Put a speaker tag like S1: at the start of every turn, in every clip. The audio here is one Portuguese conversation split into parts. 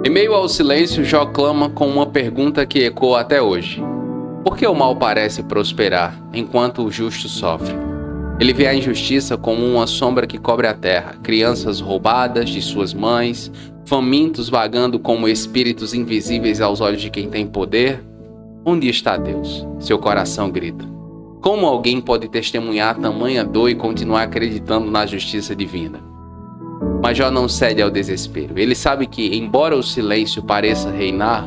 S1: Em meio ao silêncio, Jó clama com uma pergunta que ecoa até hoje. Por que o mal parece prosperar, enquanto o justo sofre? Ele vê a injustiça como uma sombra que cobre a terra, crianças roubadas de suas mães, famintos vagando como espíritos invisíveis aos olhos de quem tem poder. Onde está Deus? Seu coração grita. Como alguém pode testemunhar tamanha dor e continuar acreditando na justiça divina? Mas Jó não cede ao desespero. Ele sabe que, embora o silêncio pareça reinar,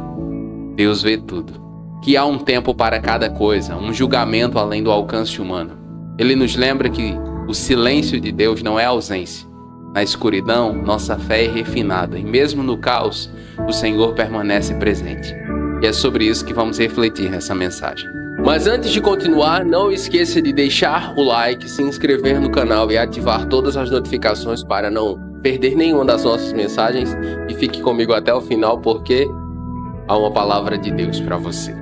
S1: Deus vê tudo. Que há um tempo para cada coisa, um julgamento além do alcance humano. Ele nos lembra que o silêncio de Deus não é ausência. Na escuridão, nossa fé é refinada. E mesmo no caos, o Senhor permanece presente. E é sobre isso que vamos refletir nessa mensagem. Mas antes de continuar, não esqueça de deixar o like, se inscrever no canal e ativar todas as notificações para não perder nenhuma das nossas mensagens. E fique comigo até o final, porque há uma palavra de Deus para você.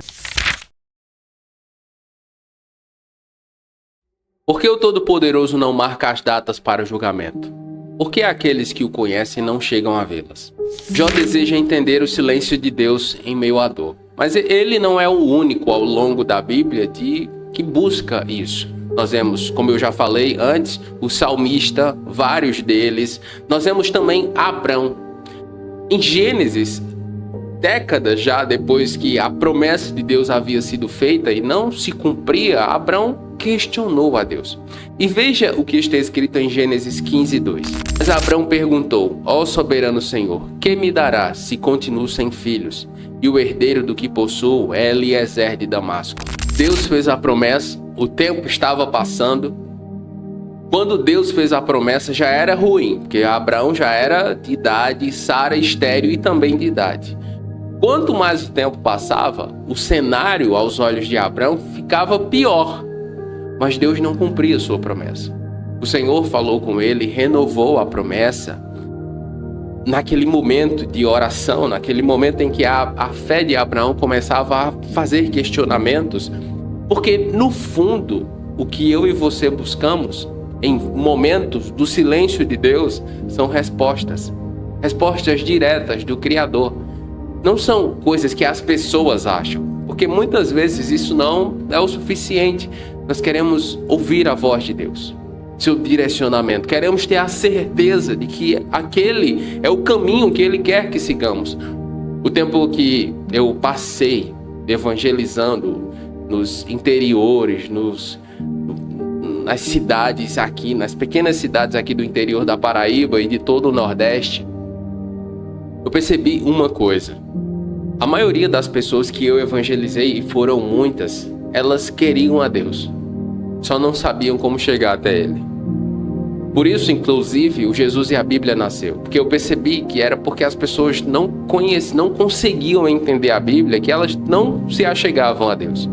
S1: Por que o Todo-Poderoso não marca as datas para o julgamento? Por que aqueles que o conhecem não chegam a vê-las? Jó deseja entender o silêncio de Deus em meio à dor. Mas ele não é o único ao longo da Bíblia que busca isso. Nós vemos, como eu já falei antes, o salmista, vários deles. Nós vemos também Abrão. Em Gênesis, décadas já depois que a promessa de Deus havia sido feita e não se cumpria, Abrão questionou a Deus. E veja o que está escrito em Gênesis 15:2. Mas Abrão perguntou: ó soberano Senhor, que me darás se continuo sem filhos? E o herdeiro do que possuo é Eliezer de Damasco. Deus fez a promessa, o tempo estava passando. Quando Deus fez a promessa já era ruim, porque Abraão já era de idade, Sara estéril e também de idade. Quanto mais o tempo passava, o cenário aos olhos de Abraão ficava pior. Mas Deus não cumpria sua promessa. O Senhor falou com ele, renovou a promessa. Naquele momento de oração, naquele momento em que a fé de Abraão começava a fazer questionamentos, porque no fundo, o que eu e você buscamos em momentos do silêncio de Deus são respostas diretas do Criador. Não são coisas que as pessoas acham, porque muitas vezes isso não é o suficiente. Nós queremos ouvir a voz de Deus, seu direcionamento. Queremos ter a certeza de que aquele é o caminho que Ele quer que sigamos. O tempo que eu passei evangelizando nos interiores, nas cidades aqui, nas pequenas cidades aqui do interior da Paraíba e de todo o Nordeste, eu percebi uma coisa. A maioria das pessoas que eu evangelizei, e foram muitas, elas queriam a Deus, só não sabiam como chegar até Ele. Por isso, inclusive, o Jesus e a Bíblia nasceu, porque eu percebi que era porque as pessoas não conseguiam entender a Bíblia, que elas não se achegavam a Deus.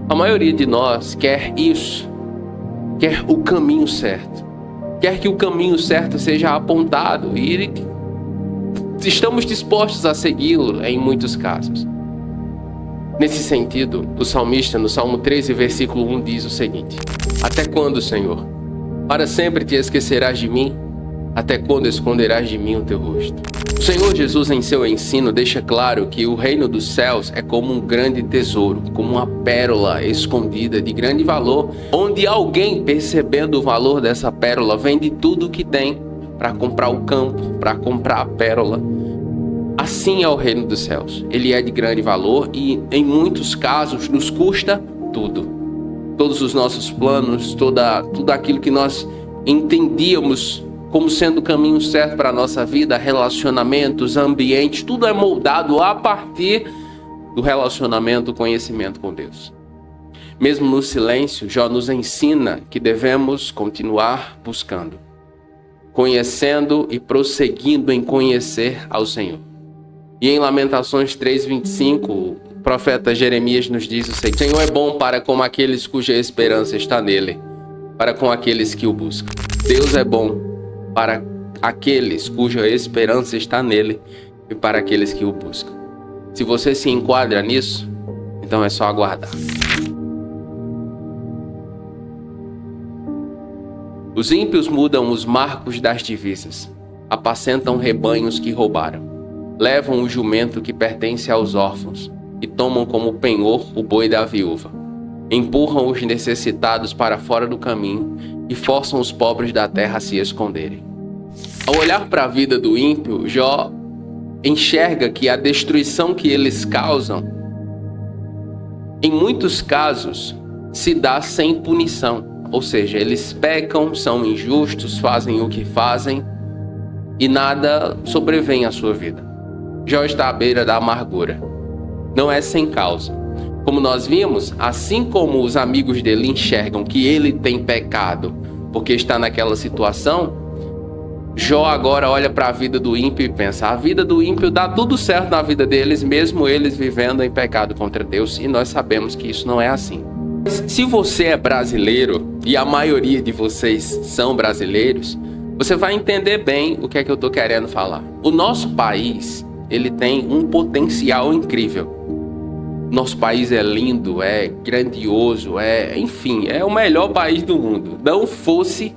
S1: A maioria de nós quer isso, quer o caminho certo, quer que o caminho certo seja apontado e estamos dispostos a segui-lo em muitos casos. Nesse sentido, o salmista, no Salmo 13, versículo 1, diz o seguinte: até quando, Senhor? Para sempre te esquecerás de mim? Até quando esconderás de mim o teu rosto? O Senhor Jesus, em seu ensino, deixa claro que o reino dos céus é como um grande tesouro, como uma pérola escondida de grande valor, onde alguém, percebendo o valor dessa pérola, vende tudo o que tem para comprar o campo, para comprar a pérola. Assim é o reino dos céus. Ele é de grande valor e, em muitos casos, nos custa tudo. Todos os nossos planos, tudo aquilo que nós entendíamos como sendo o caminho certo para a nossa vida, relacionamentos, ambientes, tudo é moldado a partir do relacionamento, do conhecimento com Deus. Mesmo no silêncio, Jó nos ensina que devemos continuar buscando, conhecendo e prosseguindo em conhecer ao Senhor. E em Lamentações 3:25, o profeta Jeremias nos diz o seguinte: Senhor é bom para com aqueles cuja esperança está nele, para com aqueles que o buscam. Deus é bom para aqueles cuja esperança está nele e para aqueles que o buscam. Se você se enquadra nisso, então é só aguardar. Os ímpios mudam os marcos das divisas, apacentam rebanhos que roubaram. levam o jumento que pertence aos órfãos e tomam como penhor o boi da viúva. Empurram os necessitados para fora do caminho e forçam os pobres da terra a se esconderem. Ao olhar para a vida do ímpio, Jó enxerga que a destruição que eles causam, em muitos casos, se dá sem punição. Ou seja, eles pecam, são injustos, fazem o que fazem e nada sobrevém à sua vida. Jó está à beira da amargura. Não é sem causa. Como nós vimos, assim como os amigos dele enxergam que ele tem pecado porque está naquela situação, Jó agora olha para a vida do ímpio e pensa: a vida do ímpio dá tudo certo na vida deles, mesmo eles vivendo em pecado contra Deus, e nós sabemos que isso não é assim. Se você é brasileiro, e a maioria de vocês são brasileiros, você vai entender bem o que é que eu estou querendo falar. O nosso país, ele tem um potencial incrível. Nosso país é lindo, é grandioso, enfim, é o melhor país do mundo. Não fosse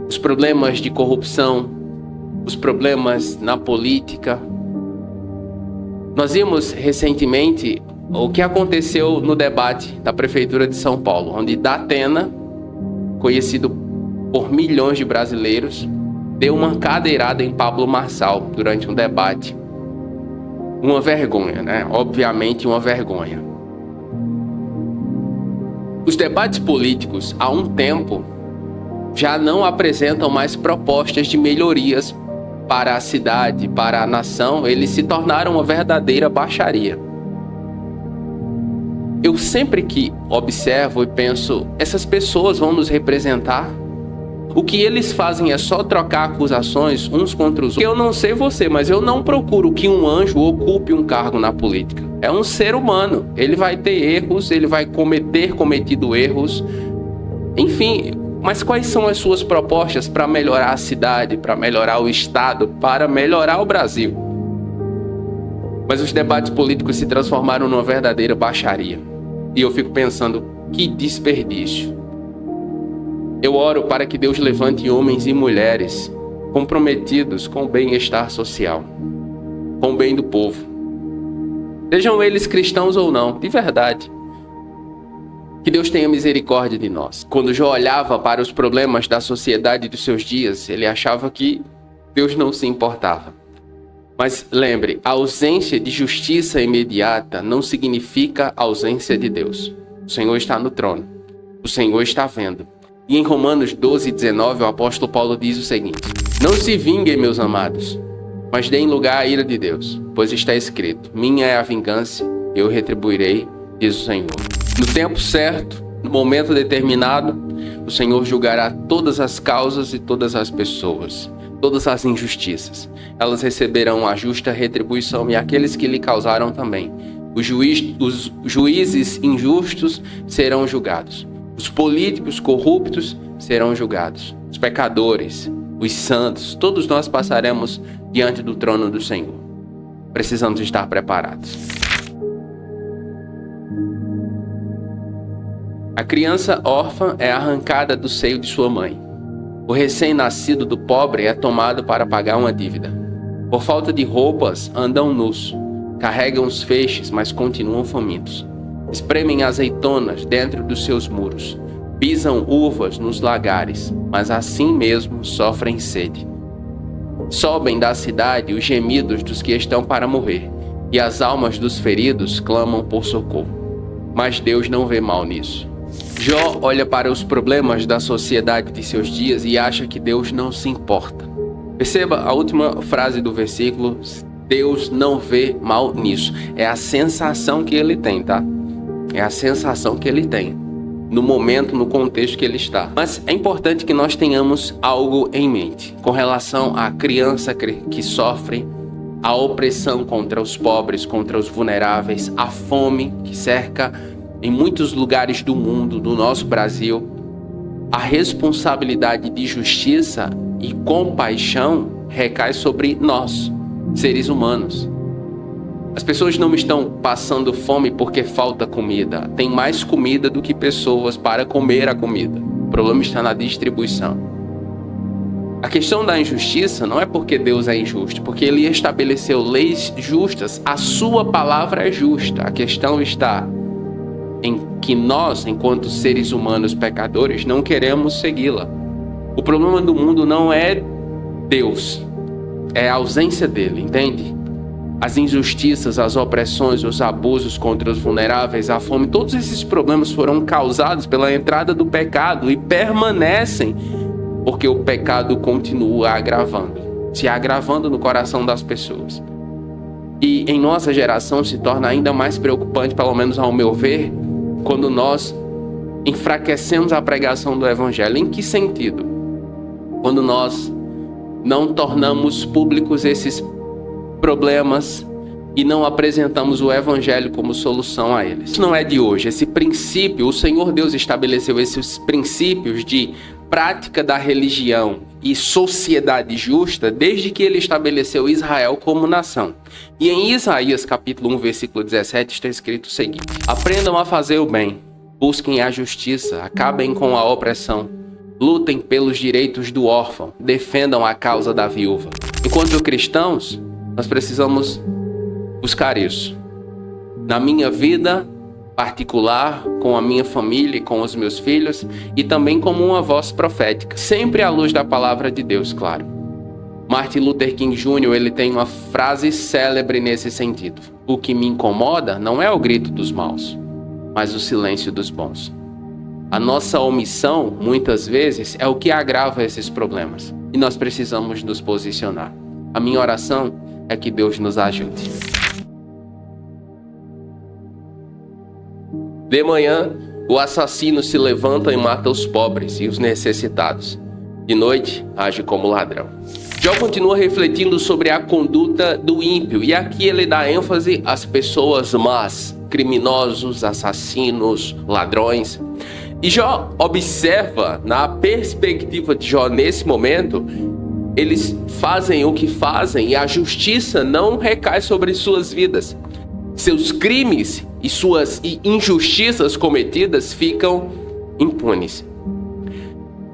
S1: os problemas de corrupção, os problemas na política. Nós vimos recentemente o que aconteceu no debate da Prefeitura de São Paulo, onde Datena, conhecido por milhões de brasileiros, deu uma cadeirada em Pablo Marçal durante um debate. Uma vergonha, né? Obviamente uma vergonha. Os debates políticos, há um tempo, já não apresentam mais propostas de melhorias para a cidade, para a nação. Eles se tornaram uma verdadeira baixaria. Eu sempre que observo e penso, essas pessoas vão nos representar? O que eles fazem é só trocar acusações uns contra os outros. Eu não sei você, mas eu não procuro que um anjo ocupe um cargo na política. É um ser humano. Ele vai ter erros, ele vai ter cometido erros. Enfim, mas quais são as suas propostas para melhorar a cidade, para melhorar o estado, para melhorar o Brasil? Mas os debates políticos se transformaram numa verdadeira baixaria. E eu fico pensando, que desperdício. Eu oro para que Deus levante homens e mulheres comprometidos com o bem-estar social, com o bem do povo. Sejam eles cristãos ou não, de verdade. Que Deus tenha misericórdia de nós. Quando Jó olhava para os problemas da sociedade dos seus dias, ele achava que Deus não se importava. Mas lembre, a ausência de justiça imediata não significa ausência de Deus. O Senhor está no trono. O Senhor está vendo. E em Romanos 12:19, o apóstolo Paulo diz o seguinte: não se vinguem, meus amados, mas deem lugar à ira de Deus, pois está escrito: minha é a vingança, eu retribuirei, diz o Senhor. No tempo certo, no momento determinado, o Senhor julgará todas as causas e todas as pessoas, todas as injustiças. Elas receberão a justa retribuição, e aqueles que lhe causaram também. Os juízes injustos serão julgados. Os políticos corruptos serão julgados. Os pecadores, os santos, todos nós passaremos diante do trono do Senhor. Precisamos estar preparados. A criança órfã é arrancada do seio de sua mãe. O recém-nascido do pobre é tomado para pagar uma dívida. Por falta de roupas, andam nus. Carregam os feixes, mas continuam famintos. Espremem azeitonas dentro dos seus muros. Pisam uvas nos lagares, mas assim mesmo sofrem sede. Sobem da cidade os gemidos dos que estão para morrer, e as almas dos feridos clamam por socorro. Mas Deus não vê mal nisso. Jó olha para os problemas da sociedade de seus dias e acha que Deus não se importa. Perceba a última frase do versículo: Deus não vê mal nisso. É a sensação que ele tem, tá? É a sensação que ele tem, no momento, no contexto que ele está. Mas é importante que nós tenhamos algo em mente com relação à criança que sofre, a opressão contra os pobres, contra os vulneráveis, a fome que cerca em muitos lugares do mundo, do nosso Brasil. A responsabilidade de justiça e compaixão recai sobre nós, seres humanos. As pessoas não estão passando fome porque falta comida. Tem mais comida do que pessoas para comer a comida. O problema está na distribuição. A questão da injustiça não é porque Deus é injusto, porque Ele estabeleceu leis justas, a sua palavra é justa. A questão está em que nós, enquanto seres humanos pecadores, não queremos segui-la. O problema do mundo não é Deus, é a ausência dele, entende? As injustiças, as opressões, os abusos contra os vulneráveis, a fome, todos esses problemas foram causados pela entrada do pecado e permanecem porque o pecado continua se agravando no coração das pessoas. E em nossa geração se torna ainda mais preocupante, pelo menos ao meu ver, quando nós enfraquecemos a pregação do Evangelho. Em que sentido? Quando nós não tornamos públicos esses problemas e não apresentamos o Evangelho como solução a eles. Isso não é de hoje. Esse princípio, o Senhor Deus estabeleceu esses princípios de prática da religião e sociedade justa desde que Ele estabeleceu Israel como nação. E em Isaías capítulo 1, versículo 17 está escrito o seguinte: aprendam a fazer o bem, busquem a justiça, acabem com a opressão, lutem pelos direitos do órfão, defendam a causa da viúva. Enquanto cristãos, nós precisamos buscar isso. Na minha vida particular, com a minha família e com os meus filhos, e também como uma voz profética, sempre à luz da palavra de Deus, claro. Martin Luther King Jr., ele tem uma frase célebre nesse sentido: o que me incomoda não é o grito dos maus, mas o silêncio dos bons. A nossa omissão, muitas vezes, é o que agrava esses problemas, e nós precisamos nos posicionar. A minha oração é que Deus nos ajude. De manhã, o assassino se levanta e mata os pobres e os necessitados. De noite, age como ladrão. Jó continua refletindo sobre a conduta do ímpio, e aqui ele dá ênfase às pessoas más, criminosos, assassinos, ladrões. E Jó observa, na perspectiva de Jó nesse momento, eles fazem o que fazem e a justiça não recai sobre suas vidas. Seus crimes e suas injustiças cometidas ficam impunes.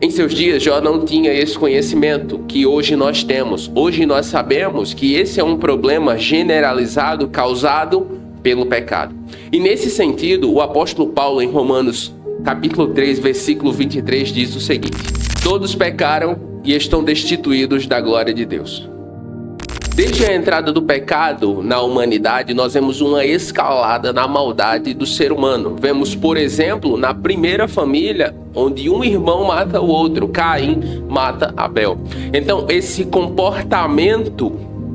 S1: Em seus dias, Jó não tinha esse conhecimento que hoje nós temos. Hoje nós sabemos que esse é um problema generalizado causado pelo pecado. E nesse sentido, o apóstolo Paulo, em Romanos capítulo 3, versículo 23, diz o seguinte: todos pecaram e estão destituídos da glória de Deus. Desde a entrada do pecado na humanidade, nós vemos uma escalada na maldade do ser humano. Vemos, por exemplo, na primeira família, onde um irmão mata o outro, Caim mata Abel. Então, esse comportamento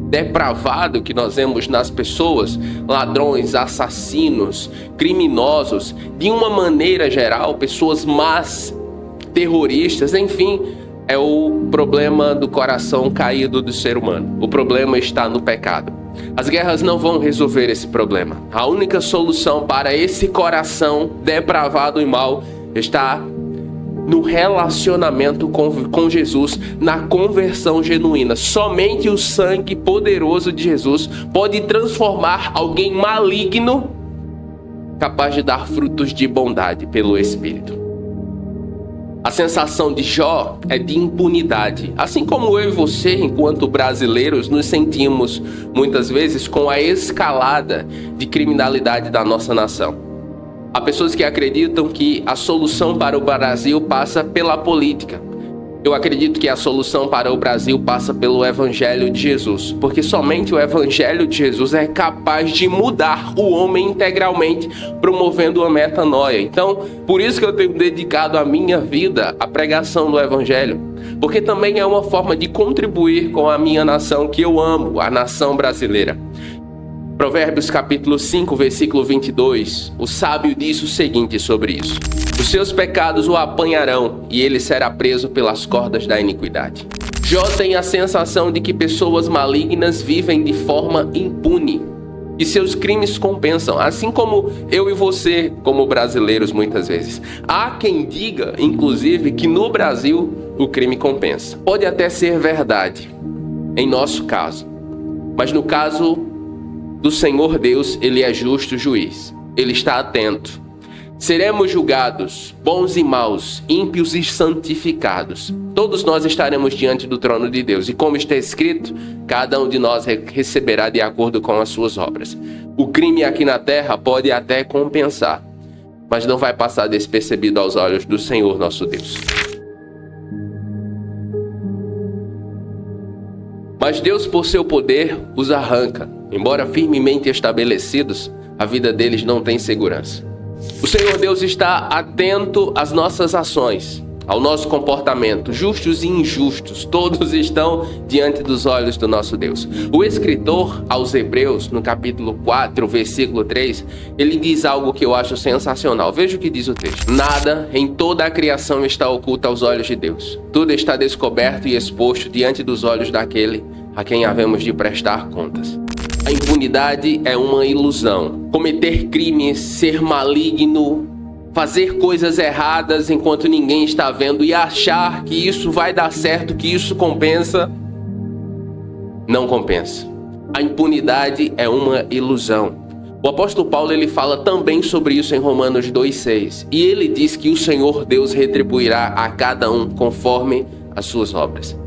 S1: depravado que nós vemos nas pessoas, ladrões, assassinos, criminosos, de uma maneira geral, pessoas más, terroristas, enfim, é o problema do coração caído do ser humano. O problema está no pecado. As guerras não vão resolver esse problema. A única solução para esse coração depravado e mau está no relacionamento com Jesus, na conversão genuína. Somente o sangue poderoso de Jesus pode transformar alguém maligno capaz de dar frutos de bondade pelo Espírito. A sensação de Jó é de impunidade. Assim como eu e você, enquanto brasileiros, nos sentimos muitas vezes com a escalada de criminalidade da nossa nação. Há pessoas que acreditam que a solução para o Brasil passa pela política. Eu acredito que a solução para o Brasil passa pelo Evangelho de Jesus, porque somente o Evangelho de Jesus é capaz de mudar o homem integralmente, promovendo uma metanoia. Então, por isso que eu tenho dedicado a minha vida à pregação do Evangelho, porque também é uma forma de contribuir com a minha nação que eu amo, a nação brasileira. Provérbios capítulo 5, versículo 22, o sábio diz o seguinte sobre isso: os seus pecados o apanharão e ele será preso pelas cordas da iniquidade. Jó tem a sensação de que pessoas malignas vivem de forma impune e seus crimes compensam, assim como eu e você, como brasileiros, muitas vezes. Há quem diga, inclusive, que no Brasil o crime compensa. Pode até ser verdade, em nosso caso, mas no caso do Senhor Deus, Ele é justo juiz. Ele está atento. Seremos julgados, bons e maus, ímpios e santificados. Todos nós estaremos diante do trono de Deus. E como está escrito, cada um de nós receberá de acordo com as suas obras. O crime aqui na terra pode até compensar, mas não vai passar despercebido aos olhos do Senhor nosso Deus. Mas Deus, por seu poder, os arranca. Embora firmemente estabelecidos, a vida deles não tem segurança. O Senhor Deus está atento às nossas ações, ao nosso comportamento, justos e injustos, todos estão diante dos olhos do nosso Deus. O escritor aos Hebreus, no capítulo 4, versículo 3, ele diz algo que eu acho sensacional. Veja o que diz o texto. Nada em toda a criação está oculto aos olhos de Deus. Tudo está descoberto e exposto diante dos olhos daquele a quem havemos de prestar contas. A impunidade é uma ilusão. Cometer crimes, ser maligno, fazer coisas erradas enquanto ninguém está vendo e achar que isso vai dar certo, que isso compensa, não compensa. A impunidade é uma ilusão. O apóstolo Paulo ele fala também sobre isso em Romanos 2,6. E ele diz que o Senhor Deus retribuirá a cada um conforme as suas obras.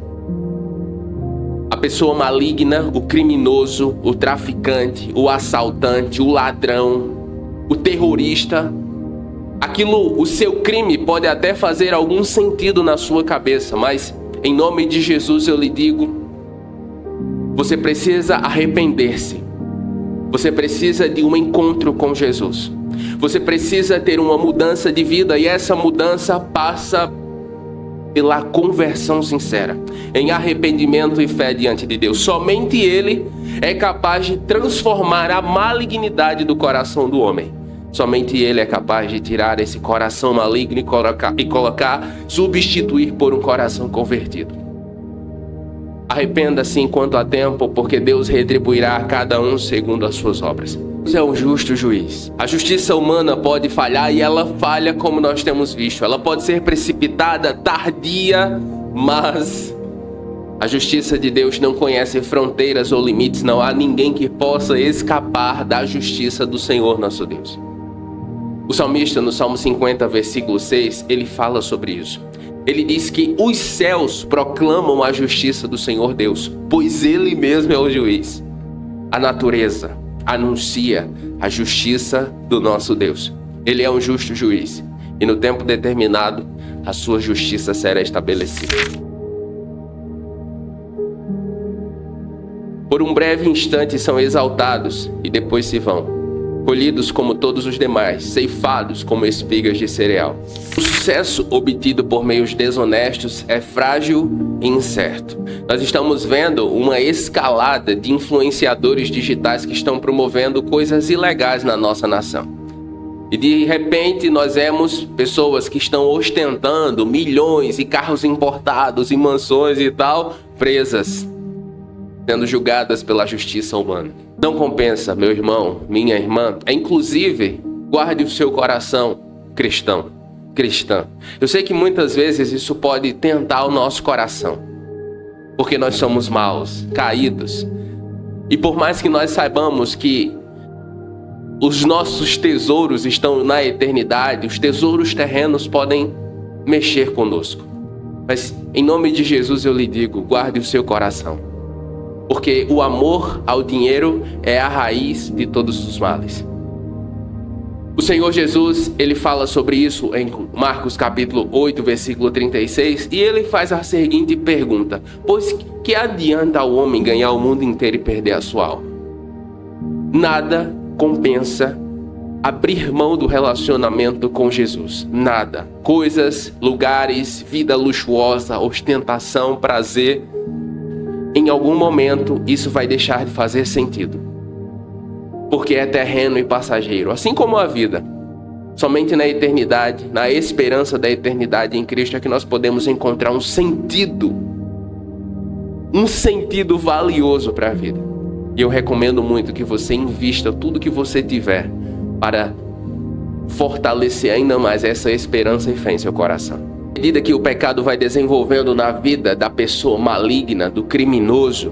S1: A pessoa maligna, o criminoso, o traficante, o assaltante, o ladrão, o terrorista, o seu crime pode até fazer algum sentido na sua cabeça, mas em nome de Jesus eu lhe digo, você precisa arrepender-se. Você precisa de um encontro com Jesus. Você precisa ter uma mudança de vida e essa mudança passa pela conversão sincera, em arrependimento e fé diante de Deus. Somente Ele é capaz de transformar a malignidade do coração do homem. Somente Ele é capaz de tirar esse coração maligno e substituir por um coração convertido. Arrependa-se enquanto há tempo, porque Deus retribuirá a cada um segundo as suas obras. Deus é um justo juiz. A justiça humana pode falhar e ela falha como nós temos visto. Ela pode ser precipitada, tardia, mas a justiça de Deus não conhece fronteiras ou limites. Não há ninguém que possa escapar da justiça do Senhor nosso Deus. O salmista, no Salmo 50, versículo 6, ele fala sobre isso. Ele diz que os céus proclamam a justiça do Senhor Deus, pois Ele mesmo é o juiz. A natureza anuncia a justiça do nosso Deus. Ele é um justo juiz e no tempo determinado a sua justiça será estabelecida. Por um breve instante são exaltados e depois se vão, colhidos como todos os demais, ceifados como espigas de cereal. O sucesso obtido por meios desonestos é frágil e incerto. Nós estamos vendo uma escalada de influenciadores digitais que estão promovendo coisas ilegais na nossa nação. E de repente nós vemos pessoas que estão ostentando milhões e carros importados e mansões e tal, presas, sendo julgadas pela justiça humana. Não compensa, meu irmão, minha irmã. Inclusive, guarde o seu coração cristã. Eu sei que muitas vezes isso pode tentar o nosso coração, porque nós somos maus, caídos. E por mais que nós saibamos que os nossos tesouros estão na eternidade, os tesouros terrenos podem mexer conosco. Mas em nome de Jesus eu lhe digo, guarde o seu coração. Porque o amor ao dinheiro é a raiz de todos os males. O Senhor Jesus, ele fala sobre isso em Marcos capítulo 8, versículo 36, e ele faz a seguinte pergunta: pois que adianta ao homem ganhar o mundo inteiro e perder a sua alma? Nada compensa abrir mão do relacionamento com Jesus. Nada. Coisas, lugares, vida luxuosa, ostentação, prazer. Em algum momento isso vai deixar de fazer sentido, porque é terreno e passageiro, assim como a vida. Somente na eternidade, na esperança da eternidade em Cristo é que nós podemos encontrar um sentido valioso para a vida. E eu recomendo muito que você invista tudo que você tiver para fortalecer ainda mais essa esperança e fé em seu coração. À medida que o pecado vai desenvolvendo na vida da pessoa maligna, do criminoso,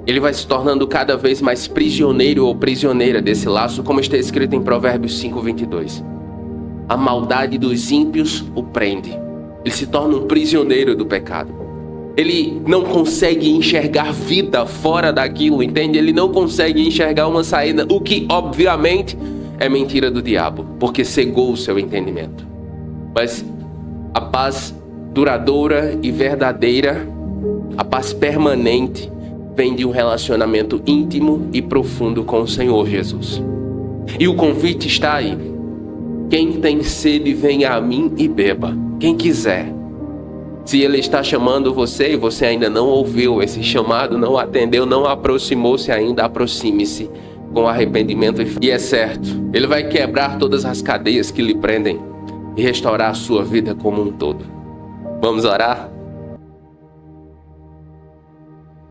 S1: ele vai se tornando cada vez mais prisioneiro ou prisioneira desse laço, como está escrito em Provérbios 5:22. A maldade dos ímpios o prende. Ele se torna um prisioneiro do pecado. Ele não consegue enxergar vida fora daquilo, entende? Ele não consegue enxergar uma saída, o que obviamente é mentira do diabo, porque cegou o seu entendimento. Mas a paz duradoura e verdadeira, a paz permanente, vem de um relacionamento íntimo e profundo com o Senhor Jesus. E o convite está aí. Quem tem sede, venha a mim e beba. Quem quiser. Se Ele está chamando você e você ainda não ouviu esse chamado, não atendeu, não aproximou-se ainda, aproxime-se com arrependimento. E é certo, Ele vai quebrar todas as cadeias que lhe prendem e restaurar a sua vida como um todo. Vamos orar?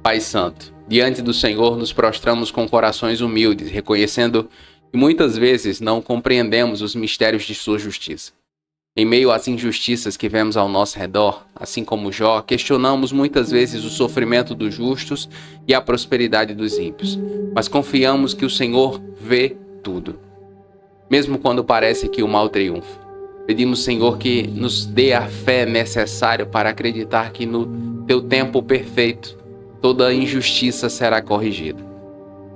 S1: Pai Santo, diante do Senhor nos prostramos com corações humildes, reconhecendo que muitas vezes não compreendemos os mistérios de sua justiça. Em meio às injustiças que vemos ao nosso redor, assim como Jó, questionamos muitas vezes o sofrimento dos justos e a prosperidade dos ímpios, mas confiamos que o Senhor vê tudo, mesmo quando parece que o mal triunfa. Pedimos, Senhor, que nos dê a fé necessária para acreditar que no Teu tempo perfeito, toda injustiça será corrigida.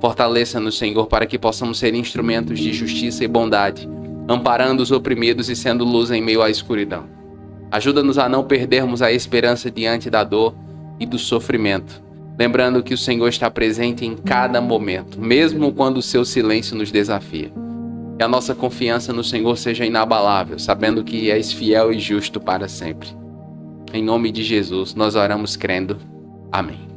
S1: Fortaleça-nos, Senhor, para que possamos ser instrumentos de justiça e bondade, amparando os oprimidos e sendo luz em meio à escuridão. Ajuda-nos a não perdermos a esperança diante da dor e do sofrimento, lembrando que o Senhor está presente em cada momento, mesmo quando o seu silêncio nos desafia. Que a nossa confiança no Senhor seja inabalável, sabendo que és fiel e justo para sempre. Em nome de Jesus, nós oramos crendo. Amém.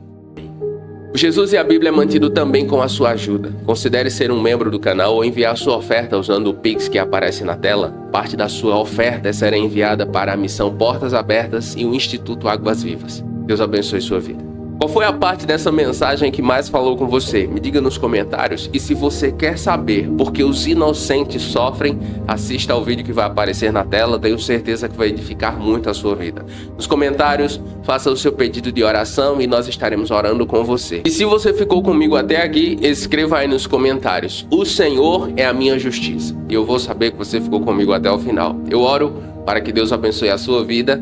S1: O Jesus e a Bíblia é mantido também com a sua ajuda. Considere ser um membro do canal ou enviar sua oferta usando o Pix que aparece na tela. Parte da sua oferta será enviada para a missão Portas Abertas e o Instituto Águas Vivas. Deus abençoe sua vida. Qual foi a parte dessa mensagem que mais falou com você? Me diga nos comentários. E se você quer saber por que os inocentes sofrem, assista ao vídeo que vai aparecer na tela. Tenho certeza que vai edificar muito a sua vida. Nos comentários, faça o seu pedido de oração e nós estaremos orando com você. E se você ficou comigo até aqui, escreva aí nos comentários: o Senhor é a minha justiça. E eu vou saber que você ficou comigo até o final. Eu oro para que Deus abençoe a sua vida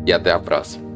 S1: e até a próxima.